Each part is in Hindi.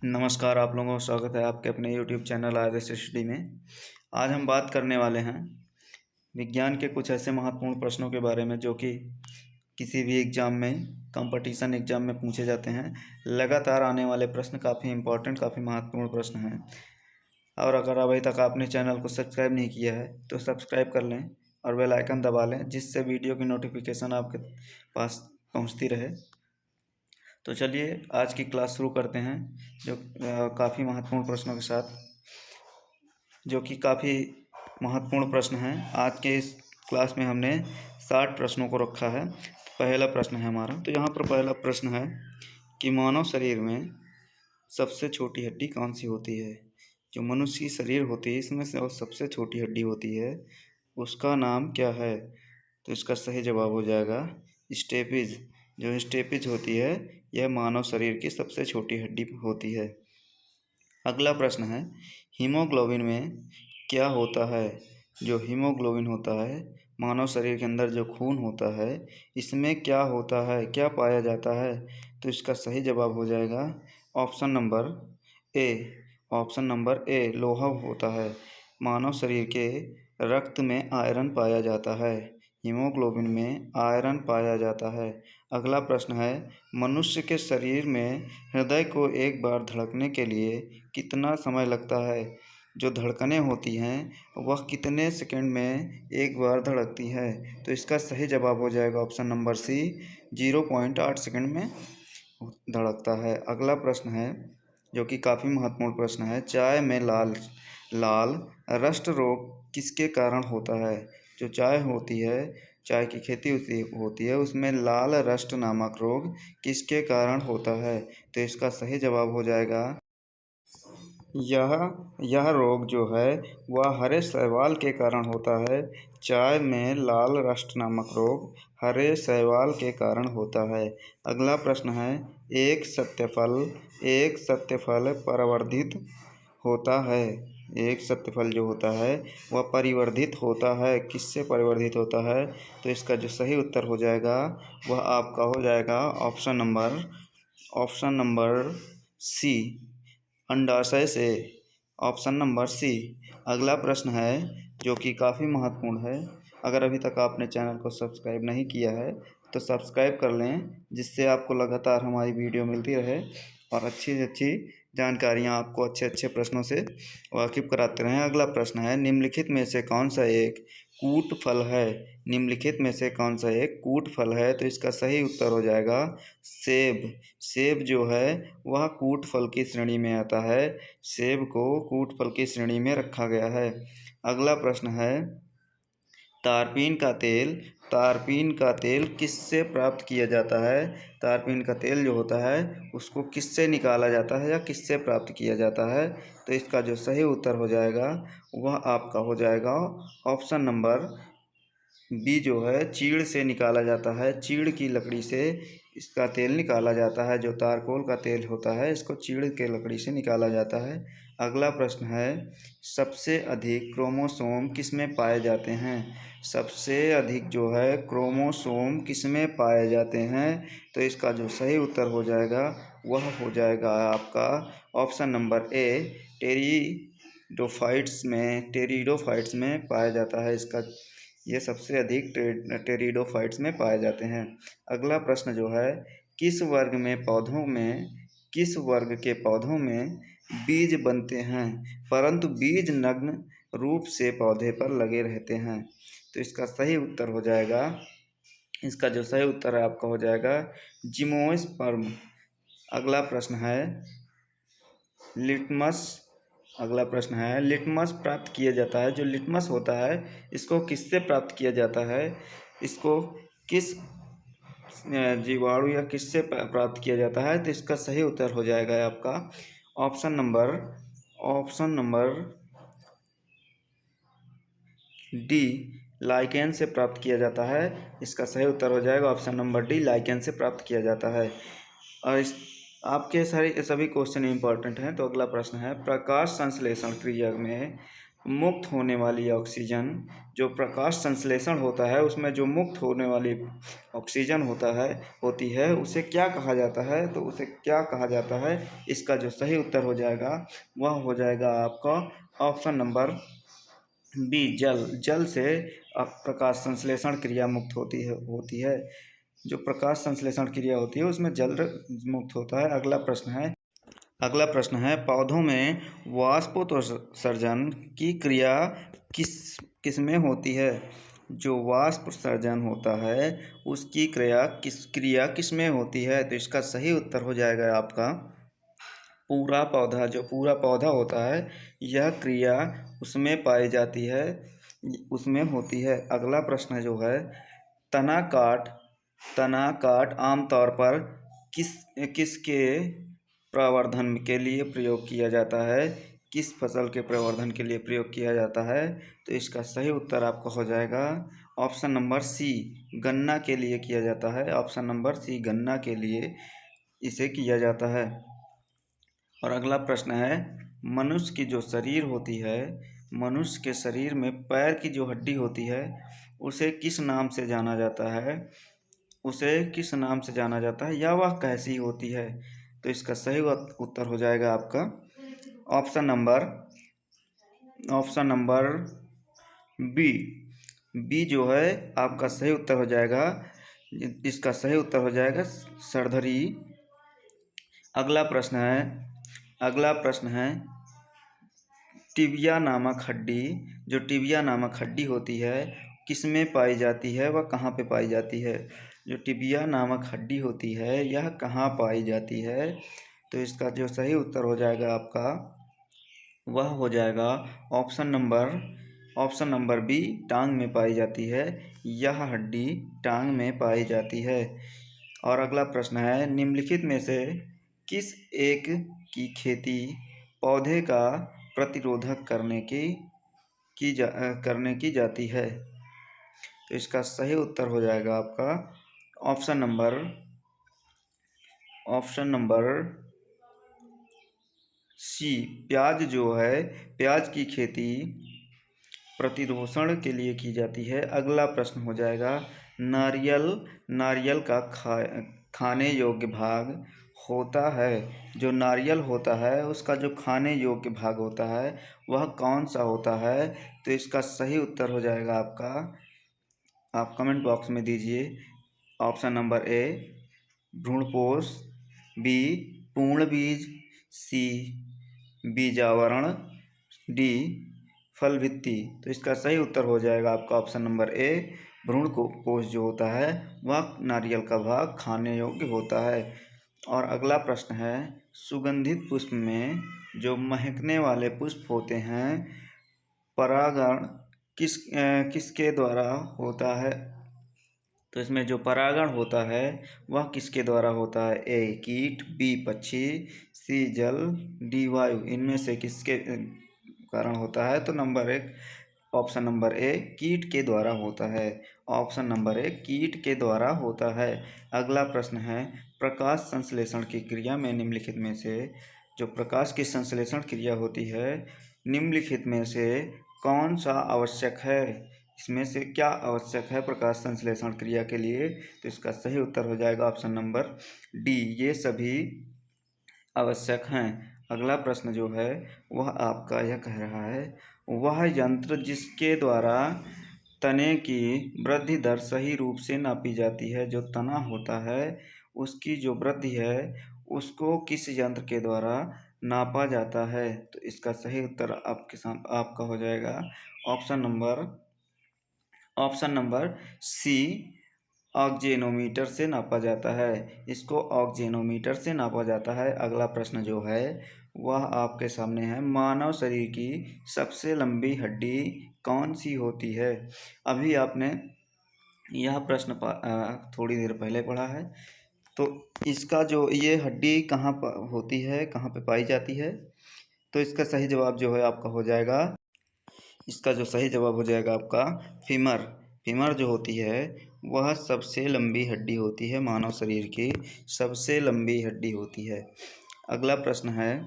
नमस्कार, आप लोगों का स्वागत है आपके अपने YouTube चैनल आदर्श स्टडी में। आज हम बात करने वाले हैं विज्ञान के कुछ ऐसे महत्वपूर्ण प्रश्नों के बारे में जो कि किसी भी एग्ज़ाम में, कंपटीशन एग्ज़ाम में पूछे जाते हैं। लगातार आने वाले प्रश्न काफ़ी इम्पोर्टेंट, काफ़ी महत्वपूर्ण प्रश्न हैं। और अगर अभी तक आपने चैनल को सब्सक्राइब नहीं किया है तो सब्सक्राइब कर लें और बेल आइकन दबा लें, जिससे वीडियो की नोटिफिकेशन आपके पास पहुँचती रहे। तो चलिए आज की क्लास शुरू करते हैं, जो काफ़ी महत्वपूर्ण प्रश्नों के साथ, जो कि काफ़ी महत्वपूर्ण प्रश्न हैं। आज के इस क्लास में हमने 60 प्रश्नों को रखा है। पहला प्रश्न है हमारा, तो यहाँ पर पहला प्रश्न है कि मानव शरीर में सबसे छोटी हड्डी कौन सी होती है। जो मनुष्य की शरीर होती है, इसमें से सबसे छोटी हड्डी होती है, उसका नाम क्या है। तो इसका सही जवाब हो जाएगा स्टेपिज। जो स्टेपिज होती है, यह मानव शरीर की सबसे छोटी हड्डी होती है। अगला प्रश्न है, हीमोग्लोबिन में क्या होता है। जो हीमोग्लोबिन होता है, मानव शरीर के अंदर जो खून होता है, इसमें क्या होता है, क्या पाया जाता है। तो इसका सही जवाब हो जाएगा option number A. Option number A, लोहा होता है। मानव शरीर के रक्त में आयरन पाया जाता है। हीमोग्लोबिन में आयरन पाया जाता है। अगला प्रश्न है, मनुष्य के शरीर में हृदय को एक बार धड़कने के लिए कितना समय लगता है। जो धड़कनें होती हैं वह कितने सेकंड में एक बार धड़कती है। तो इसका सही जवाब हो जाएगा ऑप्शन नंबर सी, 0.8 सेकंड में धड़कता है। अगला प्रश्न है, जो कि काफ़ी महत्वपूर्ण प्रश्न है, चाय में लाल लाल रस्ट रोग किसके कारण होता है। जो चाय होती है, चाय की खेती होती है, उसमें लाल रस्ट नामक रोग किसके कारण होता है। तो इसका सही जवाब हो जाएगा यह रोग जो है वह हरे शैवाल के कारण होता है। चाय में लाल रस्ट नामक रोग हरे शैवाल के कारण होता है। अगला प्रश्न है, एक सत्यफल परिवर्धित होता है। एक सत्यफल जो होता है वह परिवर्धित होता है, किससे परिवर्धित होता है। तो इसका जो सही उत्तर हो जाएगा वह आपका हो जाएगा ऑप्शन नंबर सी, अंडाशय से। Option number C. अगला प्रश्न है, जो कि काफ़ी महत्वपूर्ण है। अगर अभी तक आपने चैनल को सब्सक्राइब नहीं किया है तो सब्सक्राइब कर लें, जिससे आपको लगातार हमारी वीडियो मिलती रहे और अच्छी से अच्छी जानकारियाँ आपको अच्छे अच्छे प्रश्नों से वाकिफ़ कराते रहें। अगला प्रश्न है, निम्नलिखित में से कौन सा एक कूट फल है। निम्नलिखित में से कौन सा एक कूट फल है। तो इसका सही उत्तर हो जाएगा सेब। सेब जो है वह कूट फल की श्रेणी में आता है। सेब को कूट फल की श्रेणी में रखा गया है। अगला प्रश्न है, तारपीन का तेल किससे प्राप्त किया जाता है। तारपीन का तेल जो होता है उसको किससे निकाला जाता है या किससे प्राप्त किया जाता है। तो इसका जो सही उत्तर हो जाएगा वह आपका हो जाएगा ऑप्शन नंबर बी, जो है चीड़ से निकाला जाता है। चीड़ की लकड़ी से इसका तेल निकाला जाता है। जो तारकोल का तेल होता है, इसको चीड़ के लकड़ी से निकाला जाता है। अगला प्रश्न है, सबसे अधिक क्रोमोसोम किसमें पाए जाते हैं। सबसे अधिक जो है क्रोमोसोम किसमें पाए जाते हैं। तो इसका जो सही उत्तर हो जाएगा वह हो जाएगा आपका ऑप्शन नंबर ए, टेरिडोफाइट्स में पाया जाता है। इसका ये सबसे अधिक टेरिडोफाइट्स में पाए जाते हैं। अगला प्रश्न जो है, किस वर्ग के पौधों में बीज बनते हैं परंतु बीज नग्न रूप से पौधे पर लगे रहते हैं। तो इसका सही उत्तर हो जाएगा, इसका जो सही उत्तर है आपका हो जाएगा जिम्नोस्पर्म। अगला प्रश्न है, लिटमस प्राप्त किया जाता है। जो लिटमस होता है इसको किससे प्राप्त किया जाता है। इसको किस जीवाणु या किससे प्राप्त किया जाता है। तो इसका सही उत्तर हो जाएगा आपका ऑप्शन नंबर डी, लाइकेन से प्राप्त किया जाता है। इसका सही उत्तर हो जाएगा ऑप्शन नंबर डी, लाइकेन से प्राप्त किया जाता है। और आपके सभी क्वेश्चन इंपॉर्टेंट हैं। तो अगला प्रश्न है, प्रकाश संश्लेषण क्रिया में मुक्त होने वाली ऑक्सीजन, जो प्रकाश संश्लेषण होता है उसमें जो मुक्त होने वाली ऑक्सीजन होती है उसे क्या कहा जाता है? तो उसे क्या कहा जाता है? इसका जो सही उत्तर हो जाएगा वह हो जाएगा आपका ऑप्शन नंबर बी, जल। जल से प्रकाश संश्लेषण क्रिया मुक्त होती है। जो प्रकाश संश्लेषण क्रिया होती है उसमें जल मुक्त होता है। अगला प्रश्न है पौधों में वाष्पोत्सर्जन की क्रिया किस में होती है? जो वाष्पोत्सर्जन होता है उसकी क्रिया किस में होती है? तो इसका सही उत्तर हो जाएगा आपका जो पूरा पौधा होता है यह क्रिया उसमें पाई जाती है, उसमें होती है। अगला प्रश्न जो है तना काट आमतौर पर किसके प्रवर्धन के लिए प्रयोग किया जाता है? किस फसल के प्रवर्धन के लिए प्रयोग किया जाता है? तो इसका सही उत्तर आपका हो जाएगा ऑप्शन नंबर सी, गन्ना के लिए किया जाता है। ऑप्शन नंबर सी, गन्ना के लिए इसे किया जाता है। और अगला प्रश्न है मनुष्य की जो शरीर होती है, मनुष्य के शरीर में पैर की जो हड्डी होती है उसे किस नाम से जाना जाता है? या वह कैसी होती है? तो इसका सही उत्तर हो जाएगा आपका ऑप्शन नंबर बी। बी जो है आपका सही उत्तर हो जाएगा। इसका सही उत्तर हो जाएगा सरधरी। अगला प्रश्न है टिबिया नामक हड्डी, जो टिबिया नामक हड्डी होती है किसमें पाई जाती है? वह कहाँ पे पाई जाती है? जो टिबिया नामक हड्डी होती है यह कहाँ पाई जाती है? तो इसका जो सही उत्तर हो जाएगा आपका वह हो जाएगा ऑप्शन नंबर बी, टांग में पाई जाती है। यह हड्डी टांग में पाई जाती है। और अगला प्रश्न है निम्नलिखित में से किस एक की खेती पौधे का प्रतिरोधक करने की जाती है? तो इसका सही उत्तर हो जाएगा आपका ऑप्शन नंबर सी, प्याज जो है प्याज की खेती प्रतिरोधन के लिए की जाती है। अगला प्रश्न हो जाएगा नारियल का खाने योग्य भाग होता है। जो नारियल होता है उसका जो खाने योग्य भाग होता है वह कौन सा होता है? तो इसका सही उत्तर हो जाएगा आपका, आप कमेंट बॉक्स में दीजिए। ऑप्शन नंबर ए, भ्रूणपोष, बी, पूर्ण बीज, सी, बीजावरण, डी, फल भित्ति। तो इसका सही उत्तर हो जाएगा आपका ऑप्शन नंबर ए, भ्रूणपोष जो होता है वह नारियल का भाग खाने योग्य होता है। और अगला प्रश्न है सुगंधित पुष्प में जो महकने वाले पुष्प होते हैं परागण किसके द्वारा होता है? तो इसमें जो परागण होता है वह किसके द्वारा होता है? ए, कीट, बी, पक्षी, सी, जल, डी, वायु। इनमें से किसके कारण होता है? तो ऑप्शन नंबर ए, कीट के द्वारा होता है। ऑप्शन नंबर ए, कीट के द्वारा होता है। अगला प्रश्न है प्रकाश संश्लेषण की क्रिया में निम्नलिखित में से जो प्रकाश की संश्लेषण क्रिया होती है निम्नलिखित में से कौन सा आवश्यक है? इसमें से क्या आवश्यक है प्रकाश संश्लेषण क्रिया के लिए? तो इसका सही उत्तर हो जाएगा ऑप्शन नंबर डी, ये सभी आवश्यक हैं। अगला प्रश्न जो है वह आपका यह कह रहा है वह यंत्र जिसके द्वारा तने की वृद्धि दर सही रूप से नापी जाती है, जो तना होता है उसकी जो वृद्धि है उसको किस यंत्र के द्वारा नापा जाता है? तो इसका सही उत्तर आपका हो जाएगा ऑप्शन नंबर सी, ऑक्जेनोमीटर से नापा जाता है। इसको ऑक्जेनोमीटर से नापा जाता है। अगला प्रश्न जो है वह आपके सामने है मानव शरीर की सबसे लंबी हड्डी कौन सी होती है? अभी आपने यह प्रश्न थोड़ी देर पहले पढ़ा है। तो इसका जो ये हड्डी कहाँ पर होती है, कहाँ पे पाई जाती है? तो इसका सही जवाब जो है आपका हो जाएगा, इसका जो सही जवाब हो जाएगा आपका फीमर। फीमर जो होती है वह सबसे लंबी हड्डी होती है, मानव शरीर की सबसे लंबी हड्डी होती है। अगला प्रश्न है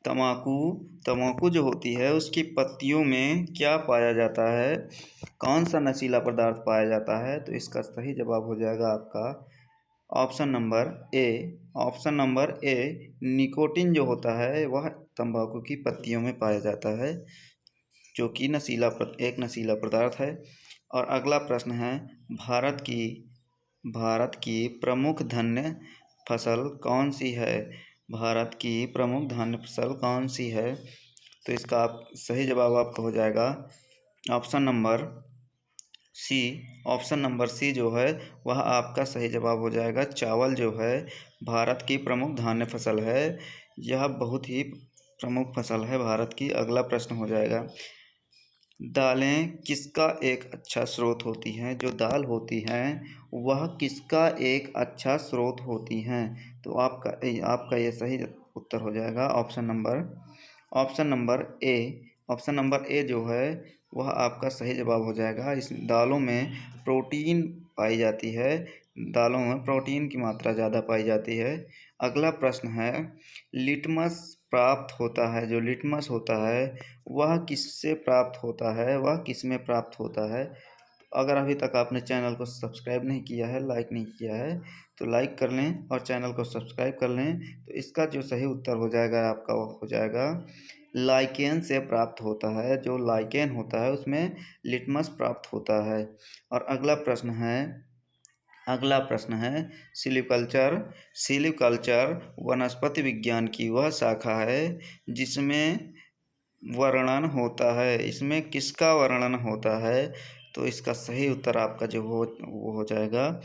तम्बाकू तम्बाकू जो होती है उसकी पत्तियों में क्या पाया जाता है, कौन सा नशीला पदार्थ पाया जाता है? तो इसका सही जवाब हो जाएगा आपका option number A. Option number A, nicotine जो होता है वह तंबाकू की पत्तियों में पाया जाता है, जो कि एक नशीला पदार्थ है। और अगला प्रश्न है, भारत की भारत की प्रमुख धान्य फसल कौन सी है? भारत की प्रमुख धान्य फसल कौन सी है? तो इसका सही जवाब आपका हो जाएगा option number C. Option number C जो है वह आपका सही जवाब हो जाएगा। चावल जो है भारत की प्रमुख धान्य फसल है, यह बहुत ही प्रमुख फसल है भारत की। अगला प्रश्न हो जाएगा, दालें किसका एक अच्छा स्रोत होती हैं? जो दाल होती हैं वह किसका एक अच्छा स्रोत होती हैं? तो आपका ये सही उत्तर हो जाएगा option number A. Option number A जो है वह आपका सही जवाब हो जाएगा। इस दालों में प्रोटीन पाई जाती है, दालों में प्रोटीन की मात्रा ज़्यादा पाई जाती है। अगला प्रश्न है, लिटमस प्राप्त होता है, जो लिटमस होता है वह किससे प्राप्त होता है, वह किस में प्राप्त होता है? अगर अभी तक आपने चैनल को सब्सक्राइब नहीं किया है, लाइक नहीं किया है, तो लाइक कर लें और चैनल को सब्सक्राइब कर लें। तो इसका जो सही उत्तर हो जाएगा आपका वो हो जाएगा लाइकेन से प्राप्त होता है। जो लाइकेन होता है उसमें लिटमस प्राप्त होता है। और अगला प्रश्न है, सिल्यूकल्चर वनस्पति विज्ञान की वह शाखा है जिसमें वर्णन होता है, इसमें किसका वर्णन होता है? तो इसका सही उत्तर आपका जो वो हो जाएगा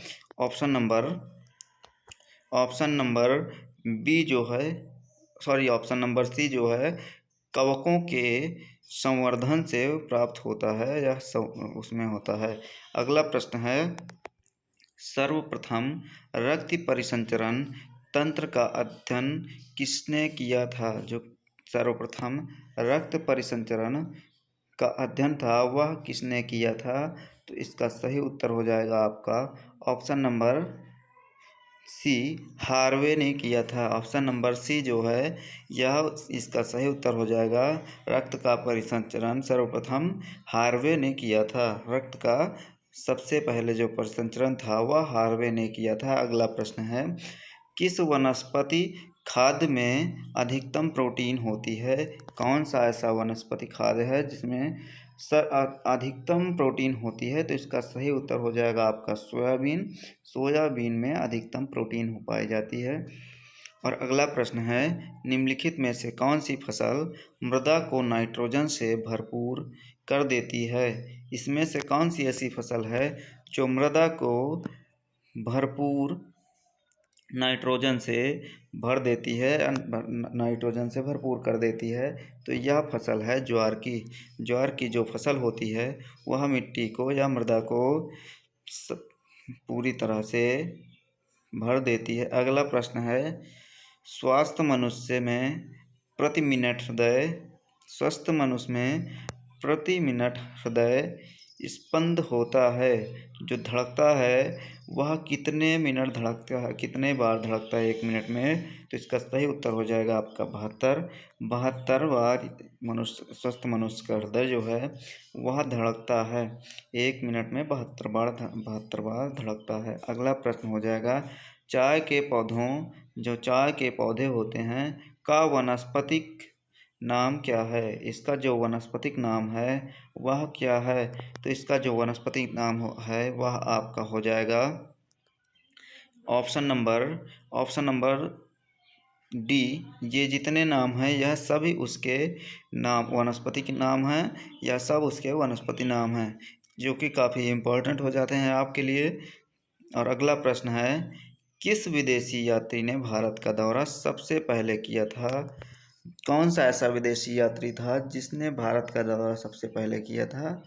ऑप्शन नंबर बी जो है, ऑप्शन नंबर सी जो है, कवकों के संवर्धन से प्राप्त होता है, या उसमें होता है। अगला प्रश्न है, सर्वप्रथम रक्त परिसंचरण तंत्र का अध्ययन किसने किया था? जो सर्वप्रथम रक्त परिसंचरण का अध्ययन था वह किसने किया था? तो इसका सही उत्तर हो जाएगा आपका ऑप्शन नंबर सी, हार्वे ने किया था। ऑप्शन नंबर सी जो है यह इसका सही उत्तर हो जाएगा। रक्त का परिसंचरण सर्वप्रथम हार्वे ने किया था। रक्त का सबसे पहले जो परिसंचरण था वह हार्वे ने किया था। अगला प्रश्न है, किस वनस्पति खाद्य में अधिकतम प्रोटीन होती है? कौन सा ऐसा वनस्पति खाद्य है जिसमें अधिकतम प्रोटीन होती है? तो इसका सही उत्तर हो जाएगा आपका सोयाबीन। सोयाबीन में अधिकतम प्रोटीन पाई जाती है। और अगला प्रश्न है, निम्नलिखित में से कौन सी फसल मृदा को नाइट्रोजन से भरपूर कर देती है? इसमें से कौन सी ऐसी फसल है जो मृदा को भरपूर नाइट्रोजन से भर देती है, नाइट्रोजन से भरपूर कर देती है? तो यह फसल है ज्वार की। ज्वार की जो फसल होती है वह मिट्टी को या मृदा को पूरी तरह से भर देती है। अगला प्रश्न है, स्वस्थ मनुष्य में प्रति मिनट हृदय स्पंद होता है, जो धड़कता है वह कितने बार धड़कता है 1 मिनट में? तो इसका सही उत्तर हो जाएगा आपका 72 बार। स्वस्थ मनुष्य का हृदय जो है वह धड़कता है 1 मिनट में 72 बार धड़कता है। अगला प्रश्न हो जाएगा, चाय के पौधे होते हैं का वानस्पतिक नाम क्या है? इसका जो वानस्पतिक नाम है वह क्या है? तो इसका जो वानस्पतिक नाम है वह आपका हो जाएगा ऑप्शन नंबर डी। ये जितने नाम हैं यह सभी उसके वानस्पतिक नाम हैं, यह सब उसके वनस्पति नाम हैं, जो कि काफ़ी इम्पोर्टेंट हो जाते हैं आपके लिए। और अगला प्रश्न है, किस विदेशी यात्री ने भारत का दौरा सबसे पहले किया था? कौन सा ऐसा विदेशी यात्री था जिसने भारत का दौरा सबसे पहले किया था?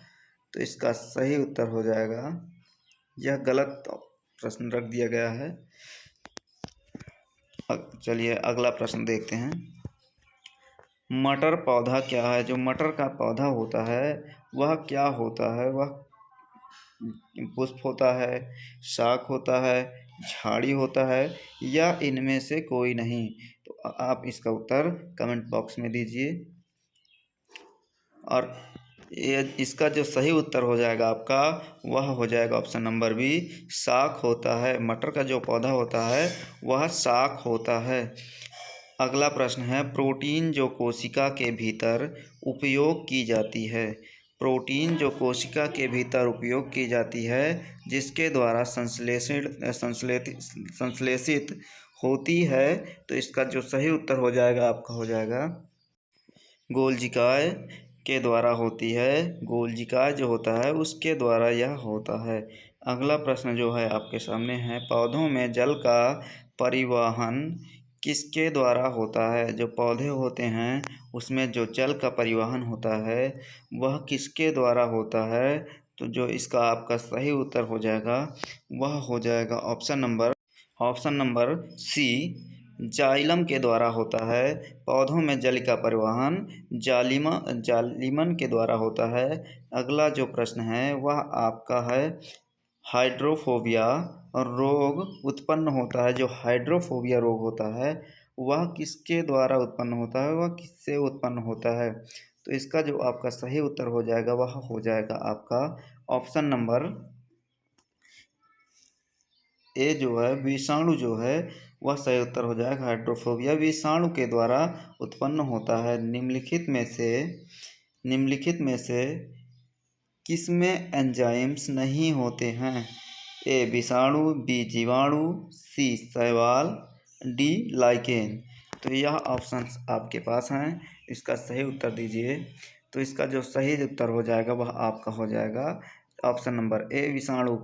तो इसका सही उत्तर हो जाएगा, यह गलत प्रश्न रख दिया गया है। चलिए अगला प्रश्न देखते हैं, मटर पौधा क्या है? जो मटर का पौधा होता है वह क्या होता है? वह पुष्प होता है, शाख होता है, झाड़ी होता है, या इनमें से कोई नहीं? तो आप इसका उत्तर कमेंट बॉक्स में दीजिए। और ये इसका जो सही उत्तर हो जाएगा आपका, वह हो जाएगा ऑप्शन नंबर बी, शाक होता है। मटर का जो पौधा होता है वह शाक होता है। अगला प्रश्न है, प्रोटीन जो कोशिका के भीतर उपयोग की जाती है। प्रोटीन जो कोशिका के भीतर उपयोग की जाती है, जिसके द्वारा संश्लेषित होती है, तो इसका जो सही उत्तर हो जाएगा आपका हो जाएगा गोल्जिकाय के द्वारा होती है। गोल्जिकाय जो होता है उसके द्वारा यह होता है। अगला प्रश्न जो है आपके सामने है, पौधों में जल का परिवहन किसके द्वारा होता है। जो पौधे होते हैं उसमें जो जल का परिवहन होता है वह किसके द्वारा होता है। तो जो इसका आपका सही उत्तर हो जाएगा वह हो जाएगा ऑप्शन नंबर सी, जाइलम के द्वारा होता है। पौधों में जल का परिवहन जालिमन के द्वारा होता है। अगला जो प्रश्न है वह आपका है, हाइड्रोफोबिया रोग उत्पन्न होता है। जो हाइड्रोफोबिया रोग होता है वह किसके द्वारा उत्पन्न होता है, वह किससे उत्पन्न होता है। तो इसका जो आपका सही उत्तर हो जाएगा वह हो जाएगा आपका ऑप्शन नंबर ए, जो है विषाणु जो है वह सही उत्तर हो जाएगा। हाइड्रोफोबिया विषाणु के द्वारा उत्पन्न होता है। निम्नलिखित में से किसमें एंजाइम्स नहीं होते हैं। ए विषाणु, बी जीवाणु, सी शैवाल, डी लाइकेन। तो यह ऑप्शंस आपके पास हैं, इसका सही उत्तर दीजिए। तो इसका जो सही उत्तर हो जाएगा वह आपका हो जाएगा ऑप्शन नंबर ए विषाणु।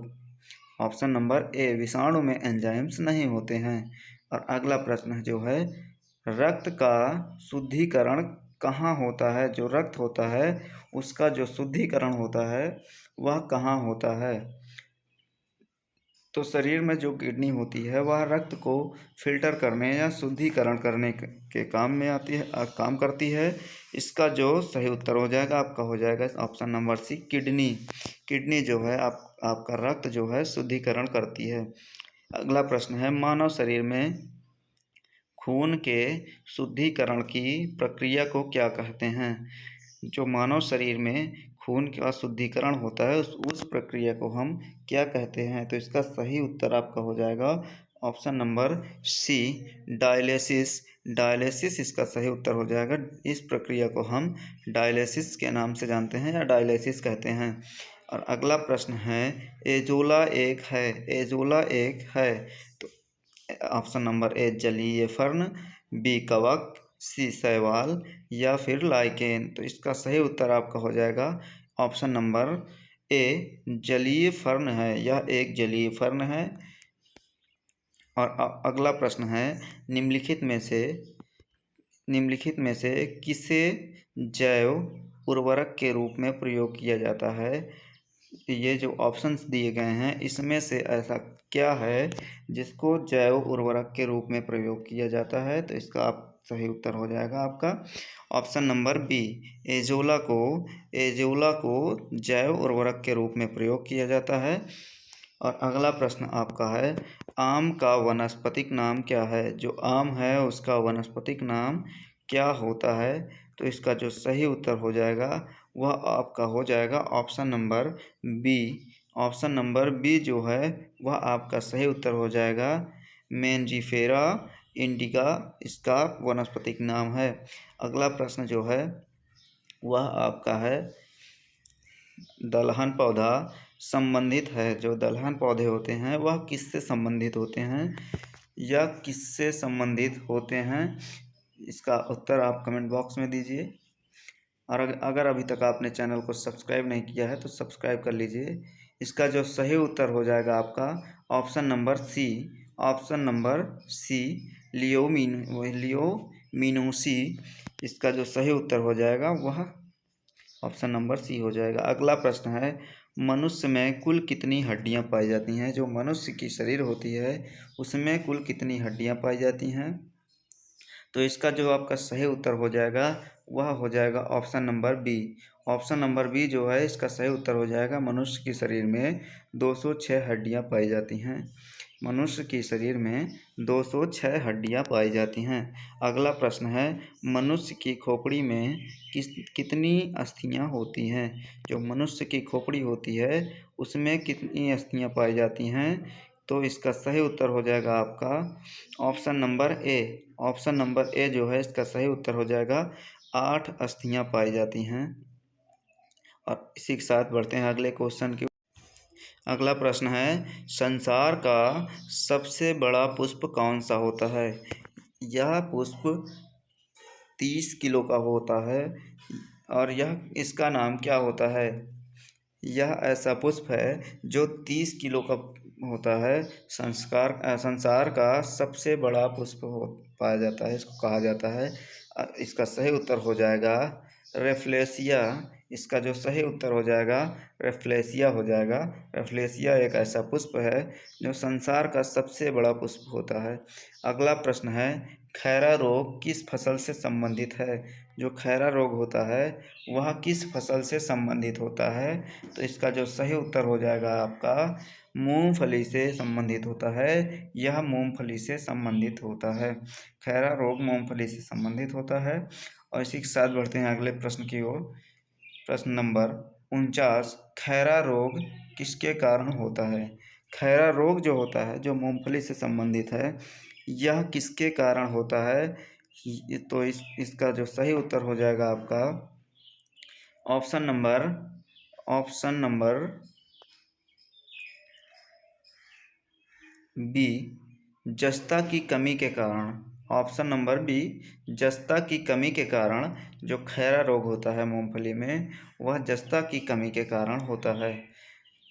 ऑप्शन नंबर ए विषाणु में एंजाइम्स नहीं होते हैं। और अगला प्रश्न जो है, रक्त का शुद्धिकरण कहाँ होता है। जो रक्त होता है उसका जो शुद्धिकरण होता है वह कहाँ होता है। तो शरीर में जो किडनी होती है वह रक्त को फिल्टर करने या शुद्धिकरण करने के काम में आती है, काम करती है। इसका जो सही उत्तर हो जाएगा आपका हो जाएगा option number C, kidney. Kidney जो है आपका रक्त जो है शुद्धिकरण करती है। अगला प्रश्न है, मानव शरीर में खून के शुद्धिकरण की प्रक्रिया को क्या कहते हैं। जो मानव शरीर में खून का शुद्धिकरण होता है उस प्रक्रिया को हम क्या कहते हैं। तो इसका सही उत्तर आपका हो जाएगा option number C, dialysis. Dialysis इसका सही उत्तर हो जाएगा। इस प्रक्रिया को हम डायलिसिस के नाम से जानते हैं या डायलिसिस कहते हैं। और अगला प्रश्न है, एजोला एक है। एजोला एक है तो ऑप्शन नंबर ए जलीय फर्न, बी कवक, सी शैवाल या फिर लाइकेन। तो इसका सही उत्तर आपका हो जाएगा ऑप्शन नंबर ए जलीय फर्न है। यह एक जलीय फर्न है। और अगला प्रश्न है, निम्नलिखित में से किसे जैव उर्वरक के रूप में प्रयोग किया जाता है। ये जो ऑप्शंस दिए गए हैं इसमें से ऐसा क्या है जिसको जैव उर्वरक के रूप में प्रयोग किया जाता है। तो इसका आप सही उत्तर हो जाएगा आपका ऑप्शन नंबर बी, एजोला को जैव उर्वरक के रूप में प्रयोग किया जाता है। और अगला प्रश्न आपका है, आम का वानस्पतिक नाम क्या है। जो आम है उसका वानस्पतिक नाम क्या होता है। तो इसका जो सही उत्तर हो जाएगा वह आपका हो जाएगा option number B. Option number B जो है वह आपका सही उत्तर हो जाएगा मेंजिफेरा इंडिका, इसका वानस्पतिक नाम है। अगला प्रश्न जो है वह आपका है, दलहन पौधा संबंधित है। जो दलहन पौधे होते हैं वह किससे संबंधित होते हैं या किससे संबंधित होते हैं। इसका उत्तर आप कमेंट बॉक्स में दीजिए। और अगर अभी तक आपने चैनल को सब्सक्राइब नहीं किया है तो सब्सक्राइब कर लीजिए। इसका जो सही उत्तर हो जाएगा आपका option number C. Option number C, leguminosae. इसका जो सही उत्तर हो जाएगा वह ऑप्शन नंबर सी हो जाएगा। अगला प्रश्न है, मनुष्य में कुल कितनी हड्डियां पाई जाती हैं। जो मनुष्य की शरीर होती है उसमें कुल कितनी हड्डियां पाई जाती हैं। तो इसका जो आपका सही उत्तर हो जाएगा वह हो जाएगा option number B. Option number B जो है इसका सही उत्तर हो जाएगा, मनुष्य के शरीर में 206 हड्डियां पाई जाती हैं। मनुष्य के शरीर में 206 हड्डियां पाई जाती हैं। अगला प्रश्न है, मनुष्य की खोपड़ी में कितनी अस्थियां होती हैं? जो मनुष्य की खोपड़ी होती है उसमें कितनी अस्थियां पाई जाती हैं? तो इसका सही उत्तर हो जाएगा आपका option number A. Option number A जो है इसका सही उत्तर हो जाएगा, 8 अस्थियां पाई जाती हैं। और इसी के साथ बढ़ते हैं अगले क्वेश्चन की। अगला प्रश्न है, संसार का सबसे बड़ा पुष्प कौन सा होता है? यह पुष्प 30 किलो का होता है और इसका नाम क्या होता है? यह ऐसा पुष्प है जो 30 किलो का होता है। संसार का सबसे बड़ा पुष्प पाया जाता है, इसको कहा जाता है। इसका सही उत्तर हो जाएगा रेफ्लेसिया। इसका जो सही उत्तर हो जाएगा रेफ्लेसिया हो जाएगा। रेफ्लेसिया एक ऐसा पुष्प है जो संसार का सबसे बड़ा पुष्प होता है। अगला प्रश्न है, खैरा रोग किस फसल से संबंधित है? जो खैरा रोग होता है वह किस फसल से संबंधित होता है? तो इसका जो सही उत्तर हो जाएगा आपका मूंगफली से संबंधित होता है। यह मूंगफली से संबंधित होता है। खैरा रोग मूंगफली से संबंधित होता है। और इसी के साथ बढ़ते हैं अगले प्रश्न की ओर। प्रश्न नंबर 49, खैरा रोग किसके कारण होता है? खैरा रोग जो होता है जो मूंगफली से संबंधित है, यह किसके कारण होता है? तो इसका जो सही उत्तर हो जाएगा आपका ऑप्शन नंबर बी, जस्ता की कमी के कारण। ऑप्शन नंबर बी, जस्ता की कमी के कारण जो खैरा रोग होता है मूंगफली में, वह जस्ता की कमी के कारण होता है।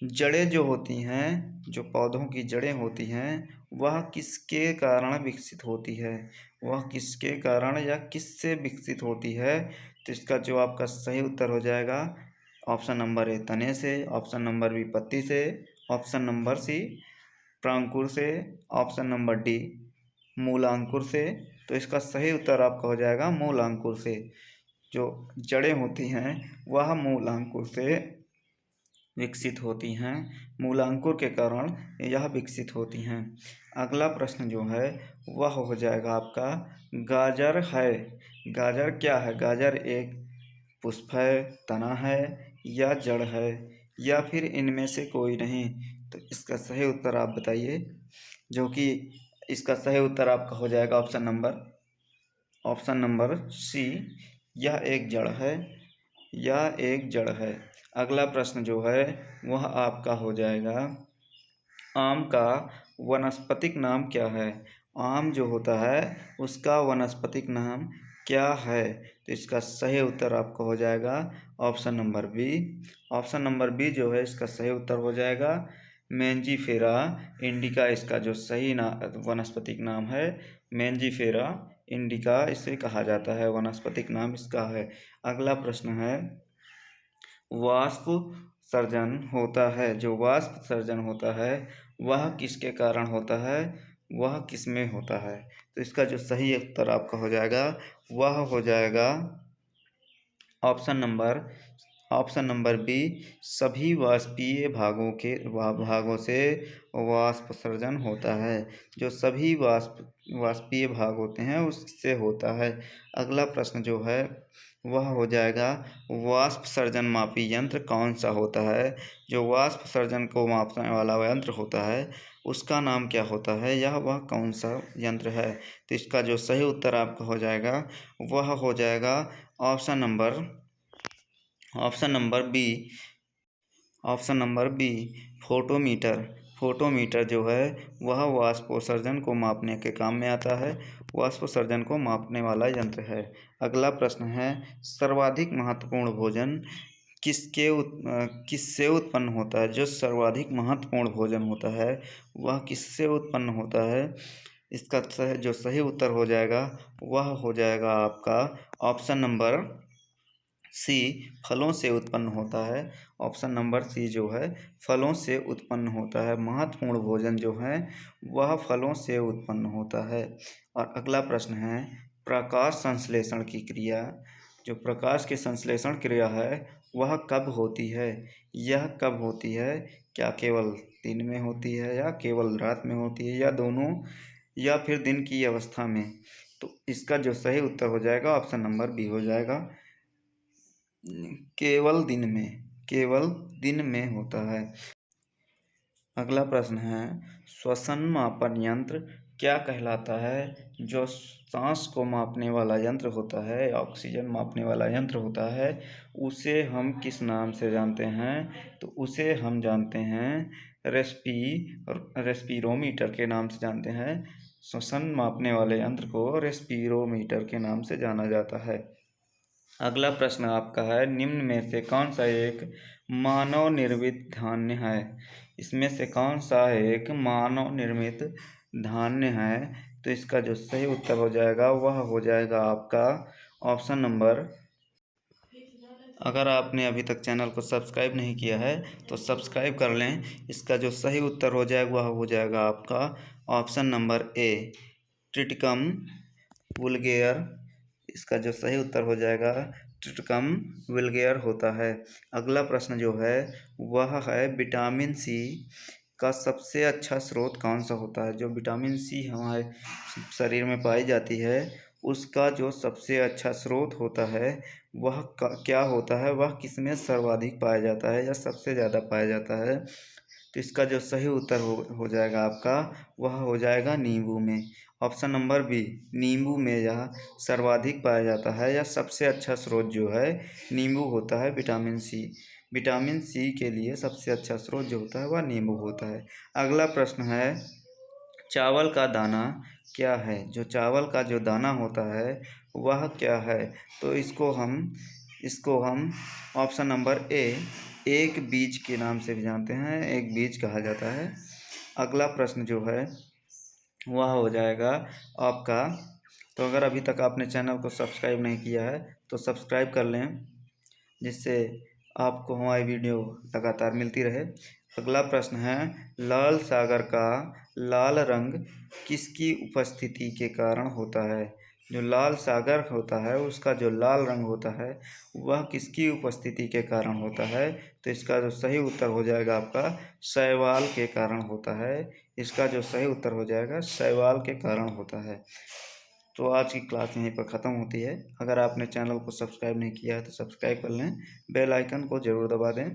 जड़ें जो होती हैं, जो पौधों की जड़ें होती हैं, वह किसके कारण विकसित होती है? वह किसके कारण या किससे विकसित होती है? तो इसका जो आपका सही उत्तर हो जाएगा ऑप्शन नंबर ए, तने से। ऑप्शन नंबर बी, पत्ती से। ऑप्शन नंबर सी, प्रांकुर से। ऑप्शन नंबर डी, मूलांकुर से। तो इसका सही उत्तर आपका हो जाएगा मूलांकुर से। जो जड़ें होती हैं वह मूलांकुर से विकसित होती हैं। मूलांकुर के कारण यह विकसित होती हैं। अगला प्रश्न जो है वह हो जाएगा आपका गाजर है। गाजर क्या है? गाजर एक पुष्प है, तना है या जड़ है या फिर इनमें से कोई नहीं? तो इसका सही उत्तर आप बताइए, जो कि इसका सही उत्तर आपका हो जाएगा ऑप्शन नंबर सी, यह एक जड़ है। यह एक जड़ है। अगला प्रश्न जो है वह आपका हो जाएगा, आम का वनस्पतिक नाम क्या है? आम जो होता है उसका वनस्पतिक नाम क्या है? तो इसका सही उत्तर आपका हो जाएगा option number B. Option number B जो है इसका सही उत्तर हो जाएगा मेंजीफेरा इंडिका। इसका जो सही वनस्पतिक नाम है मेंजीफेरा इंडिका, इसे कहा जाता है, वनस्पतिक नाम इसका है। अगला प्रश्न है, वाष्प सर्जन होता है, जो वाष्प सर्जन होता है वह किसके कारण होता है? वह किसमें होता है? तो इसका जो सही उत्तर आपका हो जाएगा वह हो जाएगा ऑप्शन नंबर बी, सभी वाष्पीय भागों से वाष्प सर्जन होता है। जो सभी वाष्पीय भाग होते हैं उससे होता है। अगला प्रश्न जो है वह हो जाएगा, वाष्प सर्जन मापी यंत्र कौन सा होता है? जो वाष्प सर्जन को मापने वाला यंत्र होता है उसका नाम क्या होता है? वह कौन सा यंत्र है? तो इसका जो सही उत्तर आपका हो जाएगा वह हो जाएगा option number B, photometer. Photometer जो है वह वाष्पोत्सर्जन को मापने के काम में आता है। वाष्पोत्सर्जन को मापने वाला यंत्र है। अगला प्रश्न है, सर्वाधिक महत्वपूर्ण भोजन किससे उत्पन्न होता है? जो सर्वाधिक महत्वपूर्ण भोजन होता है वह किससे उत्पन्न होता है? इसका जो सही उत्तर हो जाएगा वह हो जाएगा आपका ऑप्शन नंबर सी, फलों से उत्पन्न होता है। ऑप्शन नंबर सी जो है फलों से उत्पन्न होता है। महत्वपूर्ण भोजन जो है वह फलों से उत्पन्न होता है। और अगला प्रश्न है, प्रकाश संश्लेषण की क्रिया, जो प्रकाश की संश्लेषण क्रिया है वह कब होती है? यह कब होती है? क्या केवल दिन में होती है या केवल रात में होती है या दोनों या फिर दिन की अवस्था में। तो इसका जो सही उत्तर हो जाएगा ऑप्शन नंबर बी हो जाएगा, केवल दिन में, केवल दिन में होता है। अगला प्रश्न है, श्वसन मापन यंत्र क्या कहलाता है? जो सांस को मापने वाला यंत्र होता है, ऑक्सीजन मापने वाला यंत्र होता है, उसे हम किस नाम से जानते हैं? तो उसे हम जानते हैं रेस्पिरोमीटर के नाम से जानते हैं। श्वसन मापने वाले यंत्र को रेस्पिरोमीटर के नाम से जाना जाता है। अगला प्रश्न आपका है, निम्न में से कौन सा एक मानव निर्मित धान्य है? इसमें से कौन सा एक मानव निर्मित धान्य है? तो इसका जो सही उत्तर हो जाएगा वह हो जाएगा आपका ऑप्शन नंबर, अगर आपने अभी तक चैनल को सब्सक्राइब नहीं किया है तो सब्सक्राइब कर लें। इसका जो सही उत्तर हो जाएगा वह हो जाएगा आपका ऑप्शन नंबर ए, ट्रिटिकम वुल्गेर। इसका जो सही उत्तर हो जाएगा ट्रिटिकम वुल्गेर होता है। अगला प्रश्न जो है वह है, विटामिन सी का सबसे अच्छा स्रोत कौन सा होता है? जो विटामिन सी हमारे शरीर में पाई जाती है उसका जो सबसे अच्छा स्रोत होता है वह क्या होता है? वह किसमें सर्वाधिक पाया जाता है या सबसे ज़्यादा पाया जाता है? तो इसका जो सही उत्तर हो जाएगा आपका वह हो जाएगा नींबू में। ऑप्शन नंबर बी, नींबू में यह सर्वाधिक पाया जाता है या सबसे अच्छा स्रोत जो है नींबू होता है विटामिन सी। विटामिन सी के लिए सबसे अच्छा स्रोत जो होता है वह नींबू होता है। अगला प्रश्न है, चावल का दाना क्या है? जो चावल का जो दाना होता है वह क्या है? तो इसको हम ऑप्शन नंबर ए, एक बीज के नाम से भी जानते हैं, एक बीज कहा जाता है। अगला प्रश्न जो है वह हो जाएगा आपका, तो अगर अभी तक आपने चैनल को सब्सक्राइब नहीं किया है तो सब्सक्राइब कर लें, जिससे आपको हमारी वीडियो लगातार मिलती रहे। अगला प्रश्न है, लाल सागर का लाल रंग किसकी उपस्थिति के कारण होता है? जो लाल सागर होता है उसका जो लाल रंग होता है वह किसकी उपस्थिति के कारण होता है? तो इसका जो सही उत्तर हो जाएगा आपका शैवाल के कारण होता है। इसका जो सही उत्तर हो जाएगा शैवाल के कारण होता है। तो आज की क्लास यहीं पर ख़त्म होती है। अगर आपने चैनल को सब्सक्राइब नहीं किया है तो सब्सक्राइब कर लें, बेल आइकन को ज़रूर दबा दें।